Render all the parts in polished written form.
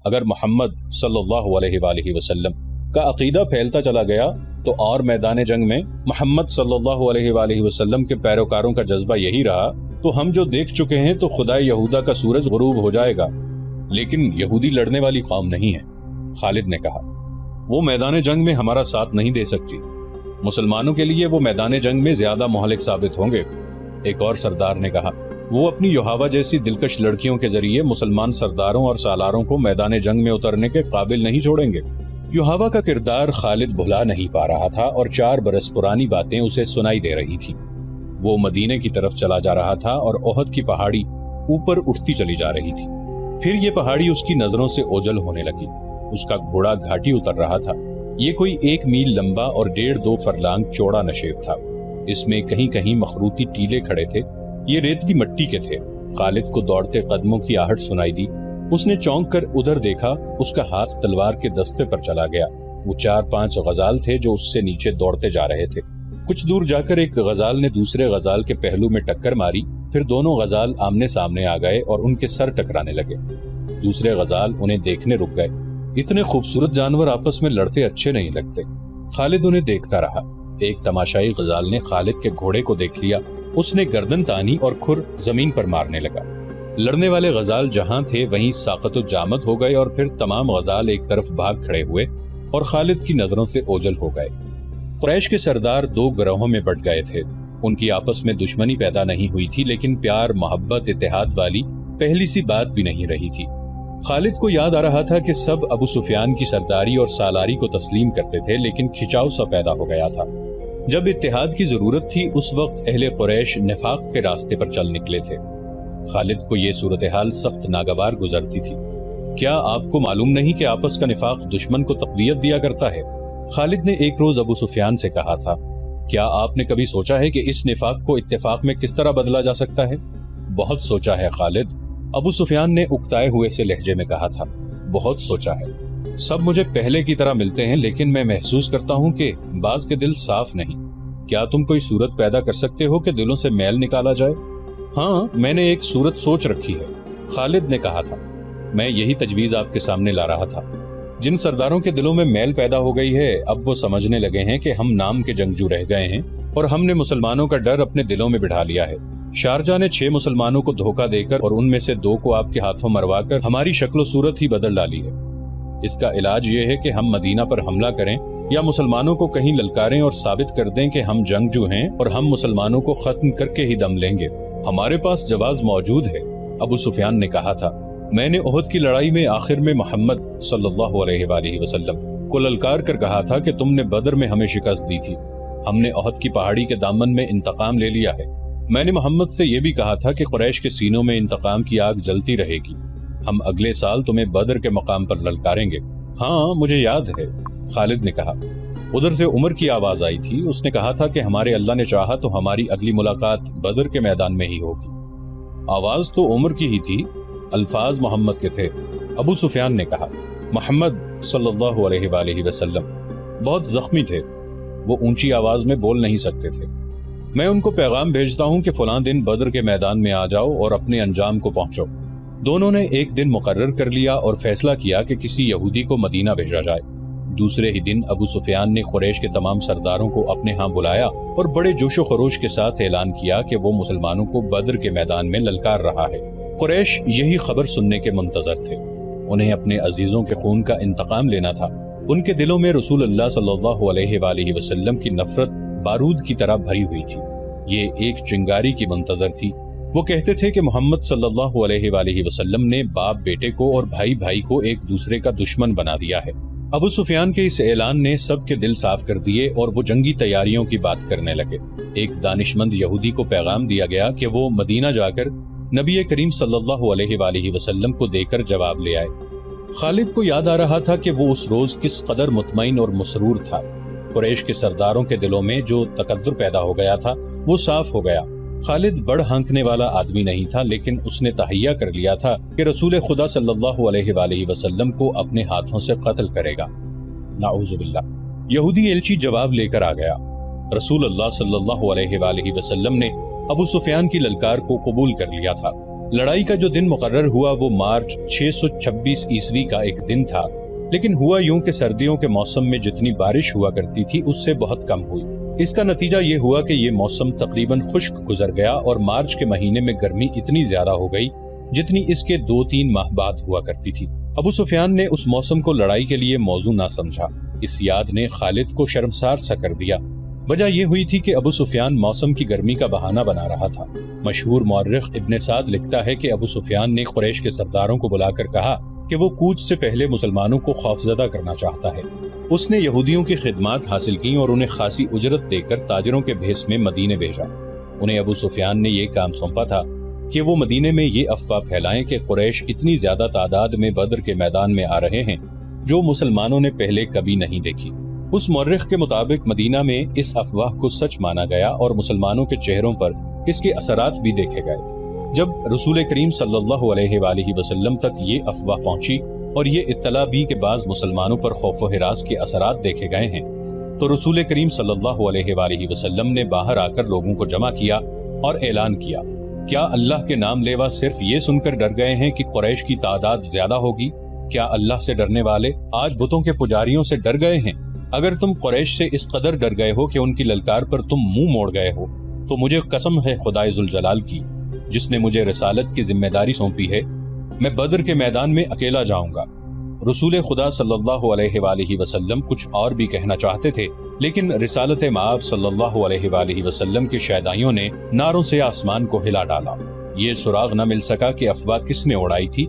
اگر محمد صلی اللہ علیہ وآلہ وسلم کا عقیدہ پھیلتا چلا گیا تو اور میدان جنگ میں محمد صلی اللہ علیہ وآلہ وسلم کے پیروکاروں کا جذبہ یہی رہا تو ہم جو دیکھ چکے ہیں تو خدائے یہودا کا سورج غروب ہو جائے گا۔ لیکن یہودی لڑنے والی قوم نہیں ہے، خالد نے کہا، وہ میدان جنگ میں ہمارا ساتھ نہیں دے سکتی، مسلمانوں کے لیے وہ میدان جنگ میں زیادہ مہلک ثابت ہوں گے۔ ایک اور سردار نے کہا، وہ اپنی یوہاوا جیسی دلکش لڑکیوں کے ذریعے مسلمان سرداروں اور سالاروں کو میدان جنگ میں اترنے کے قابل نہیں چھوڑیں گے۔ یوہاوا کا کردار خالد بھلا نہیں پا رہا تھا اور 4 برس پرانی باتیں اسے سنائی دے رہی تھی۔ وہ مدینے کی طرف چلا جا رہا تھا اور احد کی پہاڑی اوپر اٹھتی چلی جا رہی تھی۔ پھر یہ پہاڑی اس کی نظروں سے اوجھل ہونے لگی۔ اس کا گھوڑا گھاٹی اتر رہا تھا۔ یہ کوئی 1 میل لمبا اور 1.5-2 فرلانگ چوڑا نشیب تھا۔ اس میں کہیں کہیں مخروطی ٹیلے کھڑے تھے، یہ ریتلی مٹی کے تھے۔ خالد کو دوڑتے قدموں کی آہٹ سنائی دی۔ اس نے چونک کر ادھر دیکھا، اس کا ہاتھ تلوار کے دستے پر چلا گیا۔ وہ 4-5 غزال تھے جو اس سے نیچے دوڑتے جا رہے تھے۔ کچھ دور جا کر ایک غزال نے دوسرے غزال کے پہلو میں ٹکر ماری، پھر دونوں غزال آمنے سامنے آ گئے اور ان کے سر ٹکرانے لگے۔ دوسرے غزال انہیں دیکھنے رک گئے۔ اتنے خوبصورت جانور آپس میں لڑتے اچھے نہیں لگتے۔ خالد انہیں دیکھتا رہا۔ ایک تماشائی غزال نے خالد کے گھوڑے کو دیکھ لیا، اس نے گردن تانی اور کھر زمین پر مارنے لگا۔ لڑنے والے غزال جہاں تھے وہیں ساقط و جامد ہو گئے اور پھر تمام غزال ایک طرف بھاگ کھڑے ہوئے اور خالد کی نظروں سے اوجھل ہو گئے۔ قریش کے سردار 2 گروہوں میں بٹ گئے تھے۔ ان کی آپس میں دشمنی پیدا نہیں ہوئی تھی، لیکن پیار، محبت، اتحاد والی پہلی سی بات بھی نہیں رہی تھی۔ خالد کو یاد آ رہا تھا کہ سب ابو سفیان کی سرداری اور سالاری کو تسلیم کرتے تھے، لیکن کھچاؤ سا پیدا ہو گیا تھا۔ جب اتحاد کی ضرورت تھی اس وقت اہل قریش نفاق کے راستے پر چل نکلے تھے۔ خالد کو یہ صورتحال سخت ناگوار گزرتی تھی۔ کیا آپ کو معلوم نہیں کہ آپس کا نفاق دشمن کو تقویت دیا کرتا ہے؟ خالد نے ایک روز ابو سفیان سے کہا تھا، کیا آپ نے کبھی سوچا ہے کہ اس نفاق کو اتفاق میں کس طرح بدلا جا سکتا ہے؟ بہت سوچا ہے خالد، ابو سفیان نے اکتائے ہوئے سے لہجے میں کہا تھا، بہت سوچا ہے۔ سب مجھے پہلے کی طرح ملتے ہیں، لیکن میں محسوس کرتا ہوں کہ بعض کے دل صاف نہیں۔ کیا تم کوئی صورت پیدا کر سکتے ہو کہ دلوں سے میل نکالا جائے؟ ہاں، میں نے ایک صورت سوچ رکھی ہے، خالد نے کہا تھا۔ میں یہی تجویز آپ کے سامنے لا رہا تھا۔ جن سرداروں کے دلوں میں میل پیدا ہو گئی ہے، اب وہ سمجھنے لگے ہیں کہ ہم نام کے جنگجو رہ گئے ہیں اور ہم نے مسلمانوں کا ڈر اپنے دلوں میں بٹھا لیا ہے۔ شارجہ نے 6 مسلمانوں کو دھوکہ دے کر اور ان میں سے 2 کو آپ کے ہاتھوں مروا کر ہماری شکل و صورت ہی بدل ڈالی ہے۔ اس کا علاج یہ ہے کہ ہم مدینہ پر حملہ کریں یا مسلمانوں کو کہیں للکاریں اور ثابت کر دیں کہ ہم جنگجو ہیں اور ہم مسلمانوں کو ختم کر کے ہی دم لیں گے۔ ہمارے پاس جواز موجود ہے، ابو سفیان نے کہا تھا۔ میں نے احد کی لڑائی میں آخر میں محمد صلی اللہ علیہ وآلہ وسلم کو للکار کر کہا تھا کہ تم نے بدر میں ہمیں شکست دی تھی، ہم نے احد کی پہاڑی کے دامن میں انتقام لے لیا ہے۔ میں نے محمد سے یہ بھی کہا تھا کہ قریش کے سینوں میں انتقام کی آگ جلتی رہے گی، ہم اگلے سال تمہیں بدر کے مقام پر للکاریں گے۔ ہاں مجھے یاد ہے، خالد نے کہا۔ ادھر سے عمر کی آواز آئی تھی، اس نے کہا تھا کہ ہمارے اللہ نے چاہا تو ہماری اگلی ملاقات بدر کے میدان میں ہی ہوگی۔ آواز تو عمر کی ہی تھی، الفاظ محمد کے تھے۔ ابو سفیان نے کہا، محمد صلی اللہ علیہ وآلہ وسلم بہت زخمی تھے، وہ اونچی آواز میں بول نہیں سکتے تھے۔ میں ان کو پیغام بھیجتا ہوں کہ فلاں دن بدر کے میدان میں آ جاؤ اور اپنے انجام کو پہنچو۔ دونوں نے ایک دن مقرر کر لیا اور فیصلہ کیا کہ کسی یہودی کو مدینہ بھیجا جائے۔ دوسرے ہی دن ابو سفیان نے قریش کے تمام سرداروں کو اپنے ہاں بلایا اور بڑے جوش و خروش کے ساتھ اعلان کیا کہ وہ مسلمانوں کو بدر کے میدان میں للکار رہا ہے۔ قریش یہی خبر سننے کے منتظر تھے، انہیں اپنے عزیزوں کے خون کا انتقام لینا تھا۔ ان کے دلوں میں رسول اللہ صلی اللہ علیہ وآلہ وسلم کی نفرت بارود کی طرح بھری ہوئی تھی، یہ ایک چنگاری کی منتظر تھی۔ وہ کہتے تھے کہ محمد صلی اللہ علیہ وآلہ وسلم نے باپ بیٹے کو اور بھائی بھائی کو ایک دوسرے کا دشمن بنا دیا ہے۔ ابو سفیان کے اس اعلان نے سب کے دل صاف کر دیے اور وہ جنگی تیاریوں کی بات کرنے لگے۔ ایک دانشمند یہودی کو پیغام دیا گیا کہ وہ مدینہ جا کر نبی کریم صلی اللہ علیہ وآلہ وسلم کو دے کر جواب لے آئے۔ خالد کو یاد آ رہا تھا کہ وہ اس روز کس قدر مطمئن اور مسرور تھا۔ قریش کے سرداروں کے دلوں میں جو تقدر پیدا ہو گیا تھا وہ صاف ہو گیا۔ خالد بڑھ ہانکنے والا آدمی نہیں تھا، لیکن اس نے تہیہ کر لیا تھا کہ رسول خدا صلی اللہ علیہ وآلہ وسلم کو اپنے ہاتھوں سے قتل کرے گا۔ نعوذ باللہ۔ یہودی ایلچی جواب لے کر آ گیا۔ رسول اللہ صلی اللہ علیہ وآلہ وسلم نے ابو سفیان کی للکار کو قبول کر لیا تھا۔ لڑائی کا جو دن مقرر ہوا وہ مارچ 626 عیسوی کا ایک دن تھا، لیکن ہوا یوں کہ سردیوں کے موسم میں جتنی بارش ہوا کرتی تھی اس سے بہت کم ہوئی۔ اس کا نتیجہ یہ ہوا کہ یہ موسم تقریباً خشک گزر گیا اور مارچ کے مہینے میں گرمی اتنی زیادہ ہو گئی جتنی اس کے 2-3 ماہ بعد ہوا کرتی تھی۔ ابو سفیان نے اس موسم کو لڑائی کے لیے موزوں نہ سمجھا۔ اس یاد نے خالد کو شرمسار سا کر دیا۔ وجہ یہ ہوئی تھی کہ ابو سفیان موسم کی گرمی کا بہانہ بنا رہا تھا۔ مشہور مورخ ابن سعد لکھتا ہے کہ ابو سفیان نے قریش کے سرداروں کو بلا کر کہا کہ وہ کوچ سے پہلے مسلمانوں کو خوفزدہ کرنا چاہتا ہے۔ اس نے یہودیوں کی خدمات حاصل کی اور انہیں خاصی اجرت دے کر تاجروں کے بھیس میں مدینے بھیجا۔ انہیں ابو سفیان نے یہ کام سونپا تھا کہ وہ مدینے میں یہ افواہ پھیلائیں کہ قریش اتنی زیادہ تعداد میں بدر کے میدان میں آ رہے ہیں جو مسلمانوں نے پہلے کبھی نہیں دیکھی۔ اس مورخ کے مطابق مدینہ میں اس افواہ کو سچ مانا گیا اور مسلمانوں کے چہروں پر اس کے اثرات بھی دیکھے گئے۔ جب رسول کریم صلی اللہ علیہ وآلہ وسلم تک یہ افواہ پہنچی اور یہ اطلاع بھی کہ بعض مسلمانوں پر خوف و ہراس کے اثرات دیکھے گئے ہیں، تو رسول کریم صلی اللہ علیہ وآلہ وسلم نے باہر آ کر لوگوں کو جمع کیا اور اعلان کیا، کیا اللہ کے نام لیوا صرف یہ سن کر ڈر گئے ہیں کہ قریش کی تعداد زیادہ ہوگی؟ کیا اللہ سے ڈرنے والے آج بتوں کے پجاریوں سے ڈر گئے ہیں؟ اگر تم قریش سے اس قدر ڈر گئے ہو کہ ان کی للکار پر تم منہ موڑ گئے ہو تو مجھے قسم ہے خدائے ذوالجلال کی جس نے مجھے رسالت کی ذمہ داری سونپی ہے، میں بدر کے میدان میں اکیلا جاؤں گا۔ رسول خدا صلی اللہ علیہ وآلہ وسلم کچھ اور بھی کہنا چاہتے تھے، لیکن رسالت مآب صلی اللہ علیہ وآلہ وسلم کے شیدائیوں نے نعروں سے آسمان کو ہلا ڈالا۔ یہ سراغ نہ مل سکا کہ افواہ کس نے اڑائی تھی،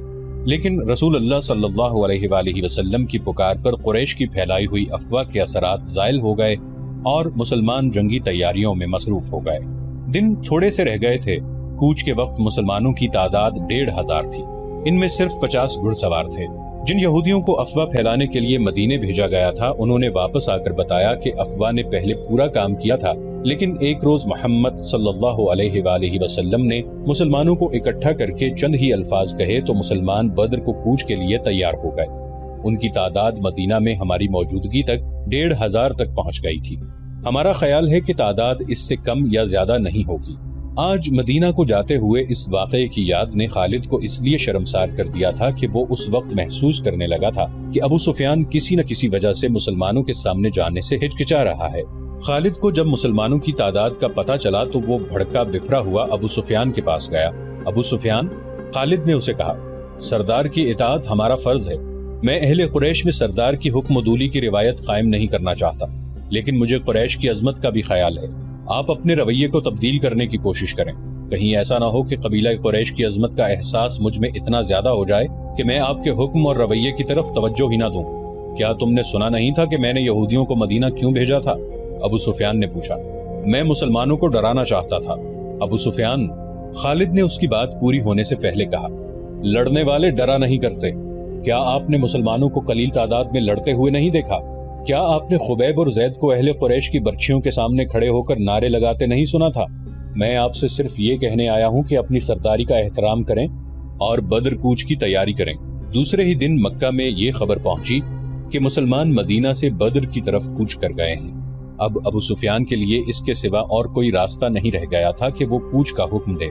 لیکن رسول اللہ صلی اللہ علیہ وآلہ وسلم کی پکار پر قریش کی پھیلائی ہوئی افواہ کے اثرات زائل ہو گئے اور مسلمان جنگی تیاریوں میں مصروف ہو گئے۔ دن تھوڑے سے رہ گئے تھے۔ کوچ کے وقت مسلمانوں کی تعداد 1500 تھی۔ ان میں صرف 50 گھڑ سوار تھے۔ جن یہودیوں کو افواہ پھیلانے کے لیے مدینے بھیجا گیا تھا انہوں نے واپس آ کر بتایا کہ افواہ نے پہلے پورا کام کیا تھا، لیکن ایک روز محمد صلی اللہ علیہ وآلہ وسلم نے مسلمانوں کو اکٹھا کر کے چند ہی الفاظ کہے تو مسلمان بدر کو کوچ کے لیے تیار ہو گئے۔ ان کی تعداد مدینہ میں ہماری موجودگی تک 1500 تک پہنچ گئی تھی۔ ہمارا خیال ہے کہ تعداد اس سے کم یا زیادہ نہیں ہوگی۔ آج مدینہ کو جاتے ہوئے اس واقعے کی یاد نے خالد کو اس لیے شرمسار کر دیا تھا کہ وہ اس وقت محسوس کرنے لگا تھا کہ ابو سفیان کسی نہ کسی وجہ سے مسلمانوں کے سامنے جانے سے ہچکچا رہا ہے۔ خالد کو جب مسلمانوں کی تعداد کا پتہ چلا تو وہ بھڑکا بفرا ہوا ابو سفیان کے پاس گیا۔ ابو سفیان، خالد نے اسے کہا، سردار کی اطاعت ہمارا فرض ہے۔ میں اہل قریش میں سردار کی حکم و دولی کی روایت قائم نہیں کرنا چاہتا، لیکن مجھے قریش کی عظمت کا بھی خیال ہے۔ آپ اپنے رویے کو تبدیل کرنے کی کوشش کریں، کہیں ایسا نہ ہو کہ قبیلہ قریش کی عظمت کا احساس مجھ میں اتنا زیادہ ہو جائے کہ میں آپ کے حکم اور رویے کی طرف توجہ ہی نہ دوں۔ کیا تم نے سنا نہیں تھا کہ میں نے یہودیوں کو مدینہ کیوں بھیجا تھا؟ ابو سفیان نے پوچھا۔ میں مسلمانوں کو ڈرانا چاہتا تھا۔ ابو سفیان، خالد نے اس کی بات پوری ہونے سے پہلے کہا، لڑنے والے ڈرا نہیں کرتے۔ کیا آپ نے مسلمانوں کو قلیل تعداد میں لڑتے ہوئے نہیں دیکھا؟ کیا آپ نے خبیب اور زید کو اہل قریش کی برچھیوں کے سامنے کھڑے ہو کر نعرے لگاتے نہیں سنا تھا؟ میں آپ سے صرف یہ کہنے آیا ہوں کہ اپنی سرداری کا احترام کریں اور بدر کوچ کی تیاری کریں۔ دوسرے ہی دن مکہ میں یہ خبر پہنچی کہ مسلمان مدینہ سے بدر کی طرف کوچ کر گئے ہیں۔ اب ابو سفیان کے لیے اس کے سوا اور کوئی راستہ نہیں رہ گیا تھا کہ وہ کوچ کا حکم دے۔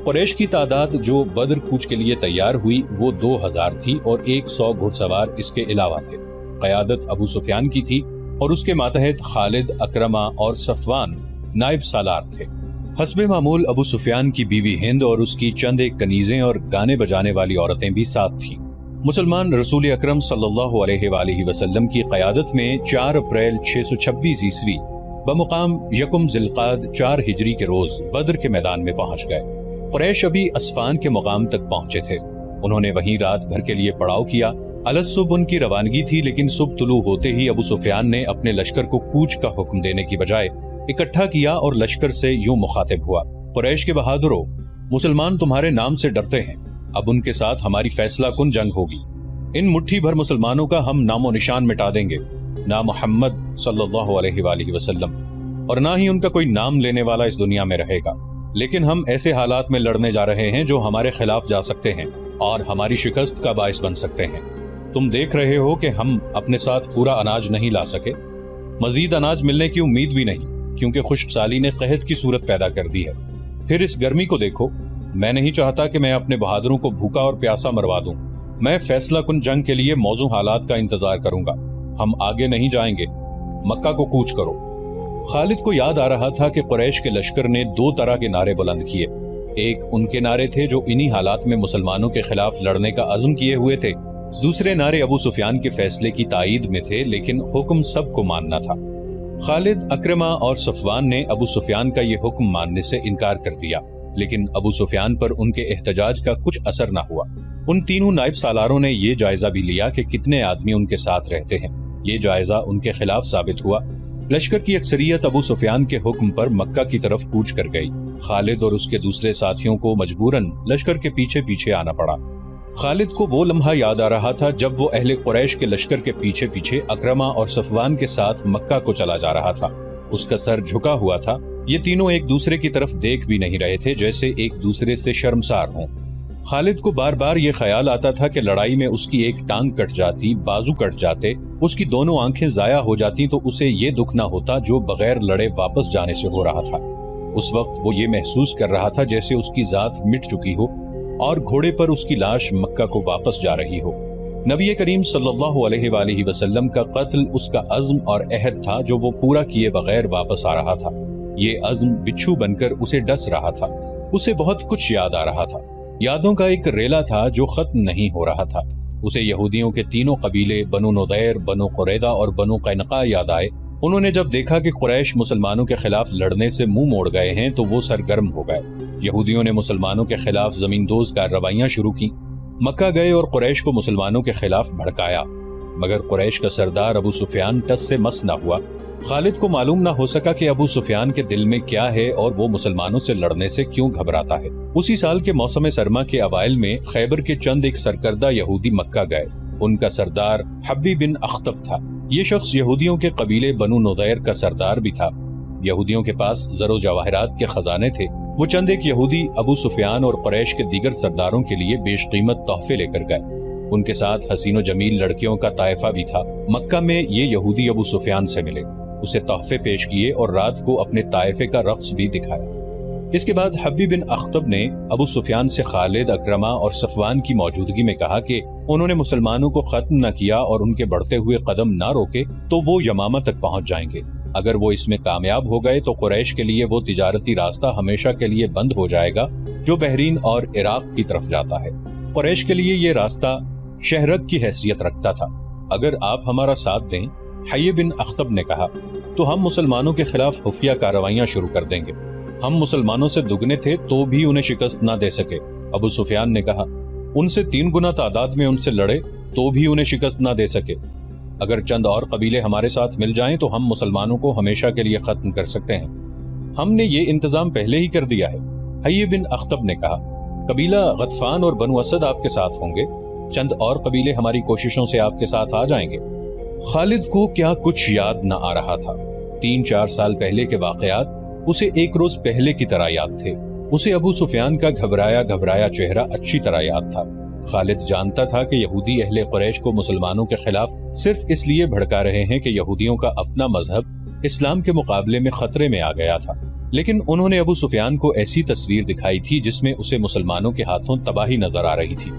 قریش کی تعداد جو بدر کوچ کے لیے تیار ہوئی وہ 2000 تھی اور 100 گھڑ سوار اس کے علاوہ تھے۔ قیادت ابو سفیان کی تھی اور اس کے ماتحت خالد، اکرمہ اور صفوان نائب سالار تھے۔ حسب معمول ابو سفیان کی بیوی ہند اور اس کی چند ایک کنیزیں اور گانے بجانے والی عورتیں بھی ساتھ تھیں۔ مسلمان رسول اکرم صلی اللہ علیہ وآلہ وسلم کی قیادت میں 4 اپریل 626 عیسوی بمقام یکم ذی القعدہ 4 ہجری کے روز بدر کے میدان میں پہنچ گئے۔ قریش ابھی اسفان کے مقام تک پہنچے تھے۔ انہوں نے وہیں رات بھر کے لیے پڑاؤ کیا۔ الصبح ان کی روانگی تھی، لیکن صبح طلوع ہوتے ہی ابو سفیان نے اپنے لشکر کو کوچ کا حکم دینے کی بجائے اکٹھا کیا اور لشکر سے یوں مخاطب ہوا، قریش کے بہادروں، مسلمان تمہارے نام سے ڈرتے ہیں، اب ان کے ساتھ ہماری فیصلہ کن جنگ ہوگی۔ ان مٹھی بھر مسلمانوں کا ہم نام و نشان مٹا دیں گے، نہ محمد صلی اللہ علیہ وآلہ وسلم اور نہ ہی ان کا کوئی نام لینے والا اس دنیا میں رہے گا، لیکن ہم ایسے حالات میں لڑنے جا رہے ہیں جو ہمارے خلاف جا سکتے ہیں اور ہماری شکست کا باعث بن سکتے ہیں۔ تم دیکھ رہے ہو کہ ہم اپنے ساتھ پورا اناج نہیں لا سکے، مزید اناج ملنے کی امید بھی نہیں، کیونکہ خشک سالی نے قحط کی صورت پیدا کر دی ہے۔ پھر اس گرمی کو دیکھو، میں نہیں چاہتا کہ میں اپنے بہادروں کو بھوکا اور پیاسا مروا دوں۔ میں فیصلہ کن جنگ کے لیے موزوں حالات کا انتظار کروں گا۔ ہم آگے نہیں جائیں گے، مکہ کو کوچ کرو۔ خالد کو یاد آ رہا تھا کہ قریش کے لشکر نے دو طرح کے نعرے بلند کیے۔ ایک ان کے نعرے تھے جو انہی حالات میں مسلمانوں کے خلاف لڑنے کا عزم کیے ہوئے تھے، دوسرے نعرے ابو سفیان کے فیصلے کی تائید میں تھے، لیکن حکم سب کو ماننا تھا۔ خالد، اکرمہ اور صفوان نے ابو سفیان کا یہ حکم ماننے سے انکار کر دیا، لیکن ابو سفیان پر ان کے احتجاج کا کچھ اثر نہ ہوا۔ ان تینوں نائب سالاروں نے یہ جائزہ بھی لیا کہ کتنے آدمی ان کے ساتھ رہتے ہیں۔ یہ جائزہ ان کے خلاف ثابت ہوا۔ لشکر کی اکثریت ابو سفیان کے حکم پر مکہ کی طرف کوچ کر گئی۔ خالد اور اس کے دوسرے ساتھیوں کو مجبوراً لشکر کے پیچھے پیچھے آنا پڑا۔ خالد کو وہ لمحہ یاد آ رہا تھا جب وہ اہل قریش کے لشکر کے پیچھے پیچھے اکرمہ اور صفوان کے ساتھ مکہ کو چلا جا رہا تھا۔ اس کا سر جھکا ہوا تھا۔ یہ تینوں ایک دوسرے کی طرف دیکھ بھی نہیں رہے تھے، جیسے ایک دوسرے سے شرمسار ہوں۔ خالد کو بار بار یہ خیال آتا تھا کہ لڑائی میں اس کی ایک ٹانگ کٹ جاتی، بازو کٹ جاتے، اس کی دونوں آنکھیں ضائع ہو جاتی تو اسے یہ دکھ نہ ہوتا جو بغیر لڑے واپس جانے سے ہو رہا تھا۔ اس وقت وہ یہ محسوس کر رہا تھا جیسے اس کی ذات مٹ چکی ہو اور گھوڑے پر اس کی لاش مکہ کو واپس جا رہی ہو۔ نبی کریم صلی اللہ علیہ وآلہ وسلم کا قتل اس کا عزم اور عہد تھا جو وہ پورا کیے بغیر واپس آ رہا تھا۔ یہ عزم بچھو بن کر اسے ڈس رہا تھا۔ اسے بہت کچھ یاد آ رہا تھا، یادوں کا ایک ریلا تھا جو ختم نہیں ہو رہا تھا۔ اسے یہودیوں کے تینوں قبیلے بنو نضیر، بنو قریظہ اور بنو قینقاع یاد آئے۔ انہوں نے جب دیکھا کہ قریش مسلمانوں کے خلاف لڑنے سے منہ موڑ گئے ہیں تو وہ سرگرم ہو گئے۔ یہودیوں نے مسلمانوں کے خلاف زمین دوز کارروائیاں شروع کی۔ مکہ گئے اور قریش کو مسلمانوں کے خلاف بھڑکایا، مگر قریش کا سردار ابو سفیان ٹس سے مس نہ ہوا۔ خالد کو معلوم نہ ہو سکا کہ ابو سفیان کے دل میں کیا ہے اور وہ مسلمانوں سے لڑنے سے کیوں گھبراتا ہے۔ اسی سال کے موسم سرما کے اوائل میں خیبر کے چند ایک سرکردہ یہودی مکہ گئے۔ ان کا سردار حبی بن اخطب تھا۔ یہ شخص یہودیوں کے قبیلے بنو نضیر کا سردار بھی تھا۔ یہودیوں کے پاس زر و جواہرات کے خزانے تھے۔ وہ چند ایک یہودی ابو سفیان اور قریش کے دیگر سرداروں کے لیے بیش قیمت تحفے لے کر گئے۔ ان کے ساتھ حسین و جمیل لڑکیوں کا طائفہ بھی تھا۔ مکہ میں یہ یہودی ابو سفیان سے ملے، اسے تحفے پیش کیے اور رات کو اپنے طائفے کا رقص بھی دکھایا۔ اس کے بعد حبی بن اخطب نے ابو سفیان سے خالد، اکرمہ اور صفوان کی موجودگی میں کہا کہ انہوں نے مسلمانوں کو ختم نہ کیا اور ان کے بڑھتے ہوئے قدم نہ روکے تو وہ یمامہ تک پہنچ جائیں گے۔ اگر وہ اس میں کامیاب ہو گئے تو قریش کے لیے وہ تجارتی راستہ ہمیشہ کے لیے بند ہو جائے گا جو بحرین اور عراق کی طرف جاتا ہے۔ قریش کے لیے یہ راستہ شہرک کی حیثیت رکھتا تھا۔ اگر آپ ہمارا ساتھ دیں، حبی بن اخطب نے کہا، تو ہم مسلمانوں کے خلاف خفیہ کارروائیاں شروع کر دیں گے۔ ہم مسلمانوں سے دگنے تھے تو بھی انہیں شکست نہ دے سکے۔ ابو سفیان نے کہا، ان سے 3 گنا تعداد میں ان سے لڑے تو بھی انہیں شکست نہ دے سکے۔ اگر چند اور قبیلے ہمارے ساتھ مل جائیں تو ہم مسلمانوں کو ہمیشہ کے لیے ختم کر سکتے ہیں۔ ہم نے یہ انتظام پہلے ہی کر دیا ہے۔ حبی بن اخطب نے کہا، قبیلہ غطفان اور بنو اسد آپ کے ساتھ ہوں گے، چند اور قبیلے ہماری کوششوں سے آپ کے ساتھ آ جائیں گے۔ خالد کو کیا کچھ یاد نہ آ رہا تھا۔ 3-4 سال پہلے کے واقعات اسے ایک روز پہلے کی طرح یاد تھے۔ اسے ابو سفیان کا گھبرایا چہرہ اچھی طرح یاد تھا۔ خالد جانتا تھا کہ یہودی اہل قریش کو مسلمانوں کے خلاف صرف اس لیے بھڑکا رہے ہیں کہ یہودیوں کا اپنا مذہب اسلام کے مقابلے میں خطرے میں آ گیا تھا، لیکن انہوں نے ابو سفیان کو ایسی تصویر دکھائی تھی جس میں اسے مسلمانوں کے ہاتھوں تباہی نظر آ رہی تھی۔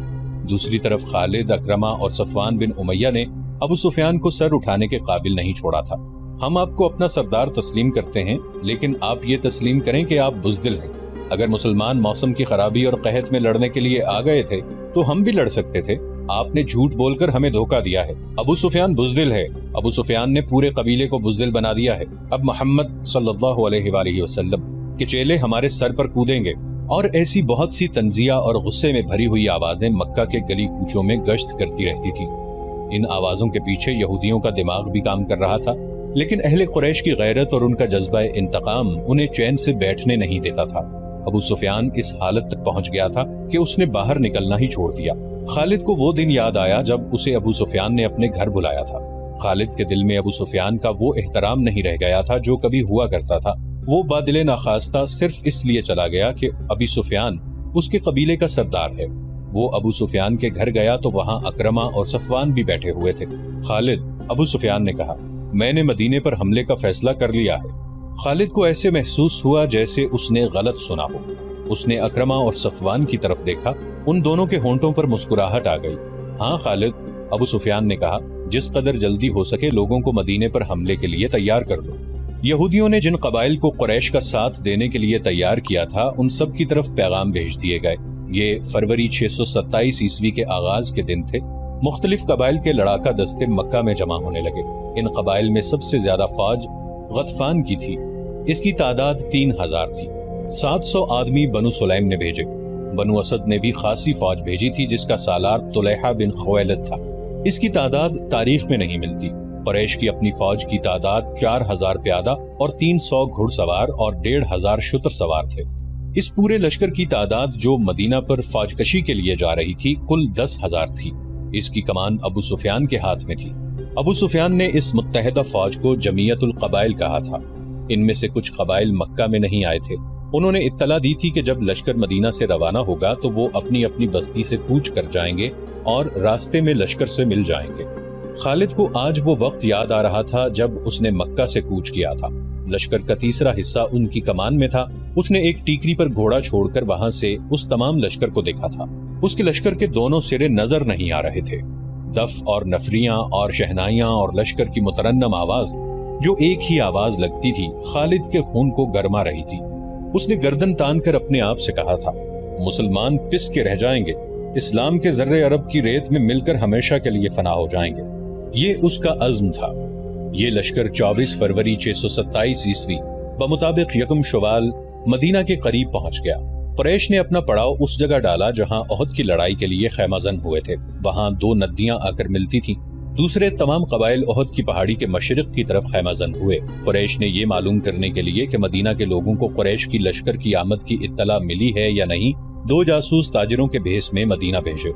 دوسری طرف خالد، اکرمہ اور صفوان بن امیہ نے ابو سفیان کو سر اٹھانے کے قابل نہیں چھوڑا تھا۔ ہم آپ کو اپنا سردار تسلیم کرتے ہیں، لیکن آپ یہ تسلیم کریں کہ آپ بزدل ہیں۔ اگر مسلمان موسم کی خرابی اور قحط میں لڑنے کے لیے آ گئے تھے تو ہم بھی لڑ سکتے تھے۔ آپ نے جھوٹ بول کر ہمیں دھوکہ دیا ہے۔ ابو سفیان بزدل ہے۔ ابو سفیان نے پورے قبیلے کو بزدل بنا دیا ہے۔ اب محمد صلی اللہ علیہ وآلہ وسلم کے چیلے ہمارے سر پر کودیں گے۔ اور ایسی بہت سی تنزیہ اور غصے میں بھری ہوئی آوازیں مکہ کے گلی کوچوں میں گشت کرتی رہتی تھی۔ ان آوازوں کے پیچھے یہودیوں کا دماغ بھی کام کر رہا تھا، لیکن اہل قریش کی غیرت اور ان کا جذبہ انتقام انہیں چین سے بیٹھنے نہیں دیتا تھا۔ ابو سفیان اس حالت تک پہنچ گیا تھا کہ اس نے باہر نکلنا ہی چھوڑ دیا۔ خالد کو وہ دن یاد آیا جب اسے ابو سفیان نے اپنے گھر بلایا تھا۔ خالد کے دل میں ابو سفیان کا وہ احترام نہیں رہ گیا تھا جو کبھی ہوا کرتا تھا۔ وہ بادل ناخواستہ صرف اس لیے چلا گیا کہ ابو سفیان اس کے قبیلے کا سردار ہے۔ وہ ابو سفیان کے گھر گیا تو وہاں اکرمہ اور صفوان بھی بیٹھے ہوئے تھے۔ خالد، ابو سفیان نے کہا، میں نے مدینے پر حملے کا فیصلہ کر لیا ہے۔ خالد کو ایسے محسوس ہوا جیسے اس نے غلط سنا ہو۔ اس نے اکرمہ اور صفوان کی طرف دیکھا، ان دونوں کے ہونٹوں پر مسکراہٹ آ گئی۔ ہاں خالد، ابو سفیان نے کہا، جس قدر جلدی ہو سکے لوگوں کو مدینے پر حملے کے لیے تیار کر دو۔ یہودیوں نے جن قبائل کو قریش کا ساتھ دینے کے لیے تیار کیا تھا ان سب کی طرف پیغام بھیج دیے گئے۔ یہ فروری 627 عیسوی کے آغاز کے دن تھے۔ مختلف قبائل کے لڑاکا دستے مکہ میں جمع ہونے لگے۔ ان قبائل میں سب سے زیادہ فوج غطفان کی تھی، اس کی تعداد 3000 تھی۔ 700 آدمی بنو سلیم نے بھیجے۔ بنو اسد نے بھی خاصی فوج بھیجی تھی جس کا سالار طلیحہ بن خویلد تھا، اس کی تعداد تاریخ میں نہیں ملتی۔ قریش کی اپنی فوج کی تعداد 4000 پیادہ اور 300 گھڑ سوار اور 1500 شتر سوار تھے۔ اس پورے لشکر کی تعداد جو مدینہ پر فوج کشی کے لیے جا رہی تھی کل 10,000 تھی۔ اس کی کمان ابو سفیان کے ہاتھ میں تھی۔ ابو سفیان نے اس متحدہ فوج کو جمعیت القبائل کہا تھا۔ ان میں سے کچھ قبائل مکہ میں نہیں آئے تھے۔ انہوں نے اطلاع دی تھی کہ جب لشکر مدینہ سے روانہ ہوگا تو وہ اپنی اپنی بستی سے کوچ کر جائیں گے اور راستے میں لشکر سے مل جائیں گے۔ خالد کو آج وہ وقت یاد آ رہا تھا جب اس نے مکہ سے کوچ کیا تھا۔ لشکر کا تیسرا حصہ ان کی کمان میں تھا۔ اس نے ایک ٹیکری پر گھوڑا چھوڑ کر وہاں سے اس تمام لشکر کو دیکھا تھا۔ اس کے لشکر کے دونوں سرے نظر نہیں آ رہے تھے۔ دف اور نفریاں اور شہنائیاں اور لشکر کی مترنم آواز جو ایک ہی آواز لگتی تھی خالد کے خون کو گرما رہی تھی۔ اس نے گردن تان کر اپنے آپ سے کہا تھا، مسلمان پس کے رہ جائیں گے، اسلام کے ذرے عرب کی ریت میں مل کر ہمیشہ کے لیے فنا ہو جائیں گے۔ یہ اس کا عزم تھا۔ یہ لشکر 24 فروری 627 عیسوی بمطابق 1 شوال مدینہ کے قریب پہنچ گیا۔ قریش نے اپنا پڑاؤ اس جگہ ڈالا جہاں احد کی لڑائی کے لیے خیمہ زن ہوئے تھے۔ وہاں 2 ندیاں آ کر ملتی تھیں۔ دوسرے تمام قبائل احد کی پہاڑی کے مشرق کی طرف خیمہ زن ہوئے۔ قریش نے یہ معلوم کرنے کے لیے کہ مدینہ کے لوگوں کو قریش کی لشکر کی آمد کی اطلاع ملی ہے یا نہیں 2 جاسوس تاجروں کے بھیس میں مدینہ بھیجے۔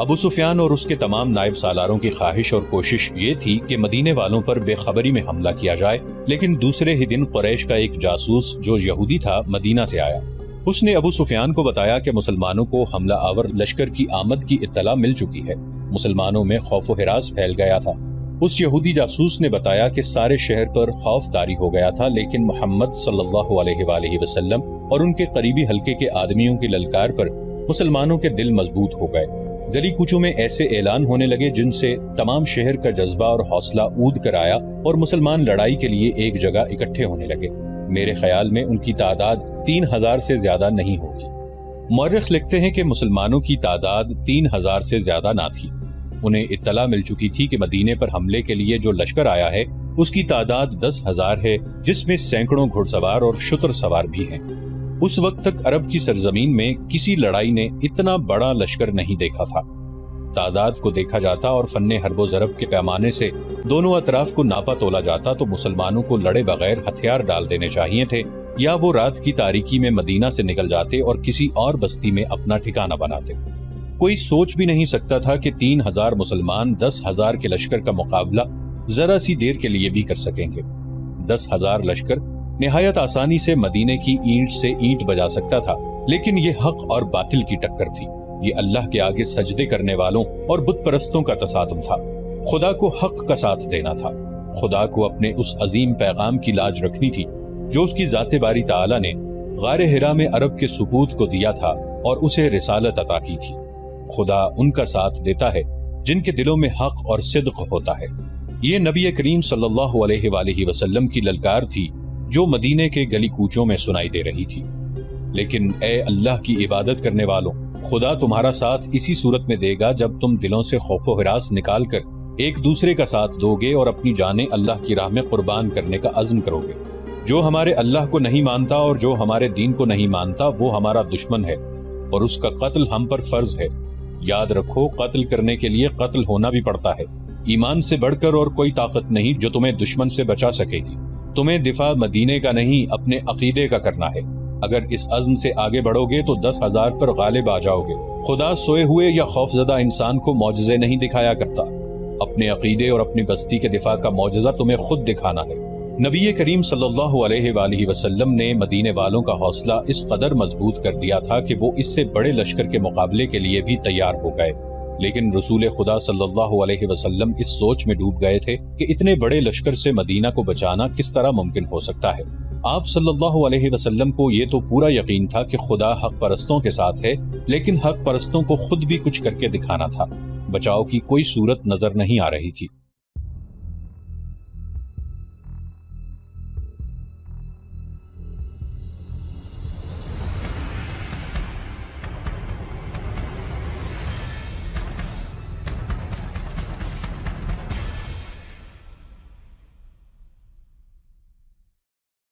ابو سفیان اور اس کے تمام نائب سالاروں کی خواہش اور کوشش یہ تھی کہ مدینے والوں پر بے خبری میں حملہ کیا جائے، لیکن دوسرے ہی دن قریش کا ایک جاسوس جو یہودی تھا مدینہ سے آیا۔ اس نے ابو سفیان کو بتایا کہ مسلمانوں کو حملہ آور لشکر کی آمد کی اطلاع مل چکی ہے۔ مسلمانوں میں خوف و ہراس پھیل گیا تھا۔ اس یہودی جاسوس نے بتایا کہ سارے شہر پر خوف طاری ہو گیا تھا، لیکن محمد صلی اللہ علیہ وآلہ وسلم اور ان کے قریبی حلقے کے آدمیوں کی للکار پر مسلمانوں کے دل مضبوط ہو گئے۔ گلی کوچوں میں ایسے اعلان ہونے لگے جن سے تمام شہر کا جذبہ اور حوصلہ اود کر آیا اور مسلمان لڑائی کے لیے ایک جگہ اکٹھے ہونے لگے۔ میرے خیال میں ان کی تعداد 3000 سے زیادہ نہیں ہوگی۔ مورخ لکھتے ہیں کہ مسلمانوں کی تعداد 3000 سے زیادہ نہ تھی۔ انہیں اطلاع مل چکی تھی کہ مدینے پر حملے کے لیے جو لشکر آیا ہے اس کی تعداد 10,000 ہے، جس میں سینکڑوں گھڑ سوار اور شتر سوار بھی ہیں۔ اس وقت تک عرب کی سرزمین میں کسی لڑائی نے اتنا بڑا لشکر نہیں دیکھا تھا۔ تعداد کو دیکھا جاتا اور فن حرب و ضرب کے پیمانے سے دونوں اطراف کو ناپا تولا جاتا تو مسلمانوں کو لڑے بغیر ہتھیار ڈال دینے چاہیے تھے، یا وہ رات کی تاریکی میں مدینہ سے نکل جاتے اور کسی اور بستی میں اپنا ٹھکانہ بناتے۔ کوئی سوچ بھی نہیں سکتا تھا کہ 3000 مسلمان 10,000 کے لشکر کا مقابلہ ذرا سی دیر کے لیے بھی کر سکیں گے۔ 10,000 لشکر نہایت آسانی سے مدینے کی اینٹ سے اینٹ بجا سکتا تھا، لیکن یہ حق اور باطل کی ٹکر تھی۔ یہ اللہ کے آگے سجدے کرنے والوں اور بت پرستوں کا تصادم تھا۔ خدا کو حق کا ساتھ دینا تھا۔ خدا کو اپنے اس عظیم پیغام کی لاج رکھنی تھی جو اس کی ذات باری تعالی نے غار حرا میں عرب کے سپوت کو دیا تھا اور اسے رسالت عطا کی تھی۔ خدا ان کا ساتھ دیتا ہے جن کے دلوں میں حق اور صدق ہوتا ہے۔ یہ نبی کریم صلی اللہ علیہ وآلہ وسلم کی للکار تھی جو مدینے کے گلی کوچوں میں سنائی دے رہی تھی۔ لیکن اے اللہ کی عبادت کرنے والوں، خدا تمہارا ساتھ اسی صورت میں دے گا جب تم دلوں سے خوف و ہراس نکال کر ایک دوسرے کا ساتھ دو گے اور اپنی جانیں اللہ کی راہ میں قربان کرنے کا عزم کرو گے۔ جو ہمارے اللہ کو نہیں مانتا اور جو ہمارے دین کو نہیں مانتا وہ ہمارا دشمن ہے اور اس کا قتل ہم پر فرض ہے۔ یاد رکھو، قتل کرنے کے لیے قتل ہونا بھی پڑتا ہے۔ ایمان سے بڑھ کر اور کوئی طاقت نہیں جو تمہیں دشمن سے بچا سکے گی۔ تمہیں دفاع مدینے کا نہیں اپنے عقیدے کا کرنا ہے۔ اگر اس عزم سے آگے بڑھو گے تو 10,000 پر غالب آ جاؤ گے۔ خدا سوئے ہوئے یا خوفزدہ انسان کو معجزے نہیں دکھایا کرتا۔ اپنے عقیدے اور اپنی بستی کے دفاع کا معجزہ تمہیں خود دکھانا ہے۔ نبی کریم صلی اللہ علیہ وآلہ وسلم نے مدینے والوں کا حوصلہ اس قدر مضبوط کر دیا تھا کہ وہ اس سے بڑے لشکر کے مقابلے کے لیے بھی تیار ہو گئے، لیکن رسول خدا صلی اللہ علیہ وسلم اس سوچ میں ڈوب گئے تھے کہ اتنے بڑے لشکر سے مدینہ کو بچانا کس طرح ممکن ہو سکتا ہے۔ آپ صلی اللہ علیہ وسلم کو یہ تو پورا یقین تھا کہ خدا حق پرستوں کے ساتھ ہے، لیکن حق پرستوں کو خود بھی کچھ کر کے دکھانا تھا۔ بچاؤ کی کوئی صورت نظر نہیں آ رہی تھی۔